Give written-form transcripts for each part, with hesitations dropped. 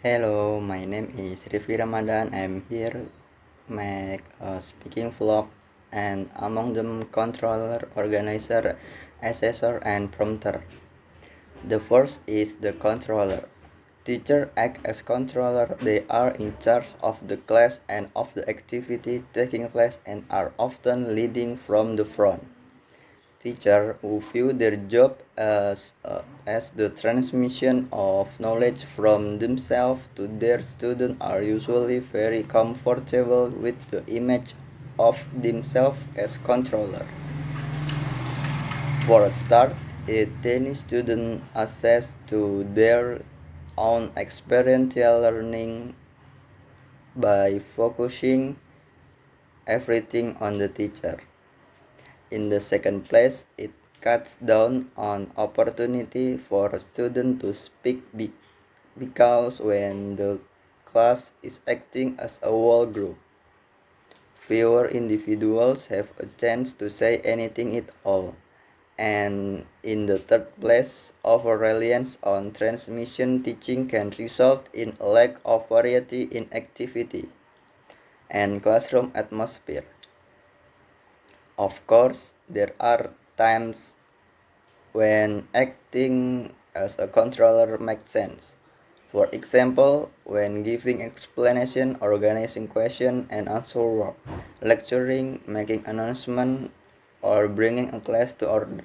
Hello, my name is Rifi Ramadan. I'm here to make a speaking vlog and among them controller, organizer, assessor, and prompter. The first is the controller. Teacher act as controller. They are in charge of the class and of the activity taking place and are often leading from the front. Teachers who view their job as the transmission of knowledge from themselves to their students are usually very comfortable with the image of themselves as controller. For a start, any student access to their own experiential learning by focusing everything on the teacher. In the second place, it cuts down on opportunity for a student to speak because when the class is acting as a whole group, fewer individuals have a chance to say anything at all. And in the third place, over-reliance on transmission teaching can result in a lack of variety in activity and classroom atmosphere. Of course, there are times when acting as a controller makes sense. For example, when giving explanation, organizing question and answer work, lecturing, making announcement, or bringing a class to order.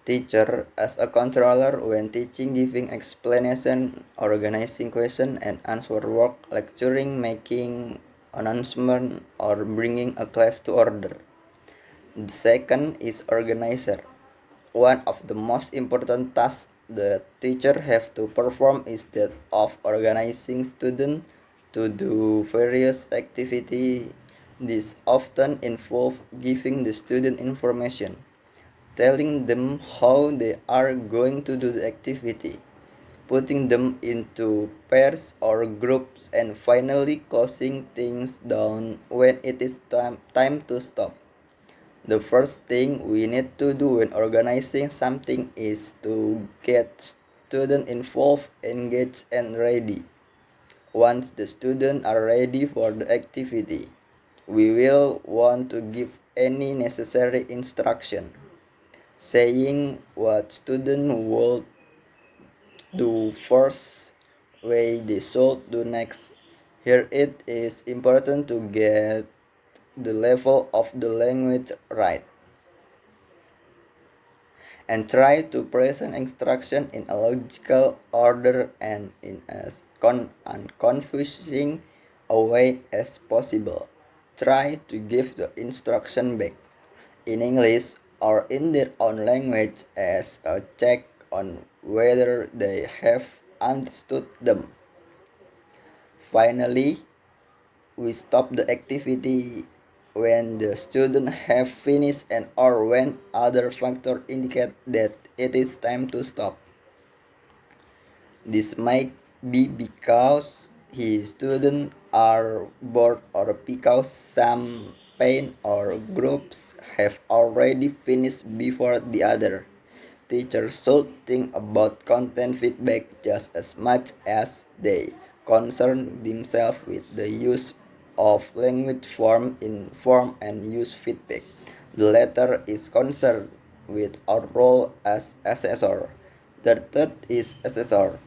Teacher as a controller when teaching, giving explanation, organizing question and answer work, lecturing, making announcement, or bringing a class to order. The second is organizer. One of the most important tasks the teacher have to perform is that of organizing students to do various activities. This often involves giving the student information, telling them how they are going to do the activity, putting them into pairs or groups, and finally closing things down when it is time to stop. The first thing we need to do when organizing something is to get students involved, engaged, and ready. Once the students are ready for the activity, we will want to give any necessary instruction, saying what students will do first, way they should do next. Here it is important to get the level of the language right and try to present instruction in a logical order and in as unconfusing a way as possible. Try to give the instruction back in English or in their own language as a check on whether they have understood them. Finally, we stop the activity when the student have finished and or when other factors indicate that it is time to stop. This might be because his students are bored or because some pain or groups have already finished before the other. Teachers should think about content feedback just as much as they concern themselves with the use of language form, inform and use feedback. The latter is concerned with our role as assessor. The third is assessor.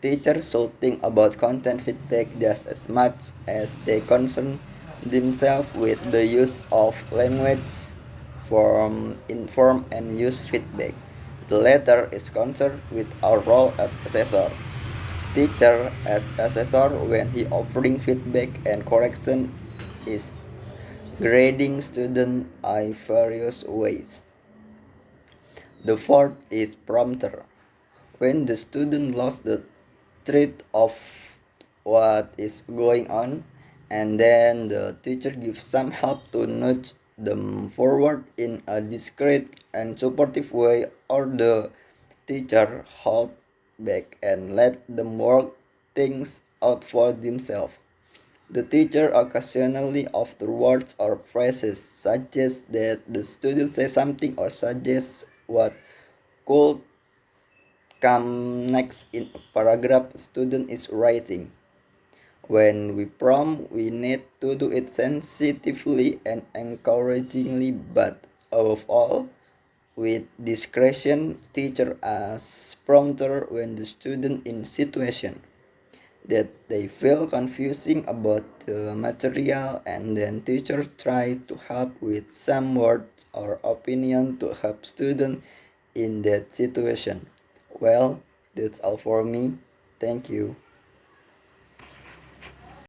Teachers should think about content feedback just as much as they concern themselves with the use of language form, inform and use feedback. The latter is concerned with our role as assessor. Teacher as assessor when he offering feedback and correction is grading student in various ways. The fourth is prompter. When the student lost the thread of what is going on and then the teacher gives some help to nudge them forward in a discreet and supportive way, or the teacher hold back and let them work things out for themselves. The teacher occasionally afterwards or phrases suggests that the student say something or suggests what could come next in a paragraph student is writing. When we prompt, we need to do it sensitively and encouragingly, but above all, with discretion. Teacher as prompter when the student in situation that they feel confusing about the material, and then teacher try to help with some words or opinion to help student in that situation. Well, that's all for me. Thank you.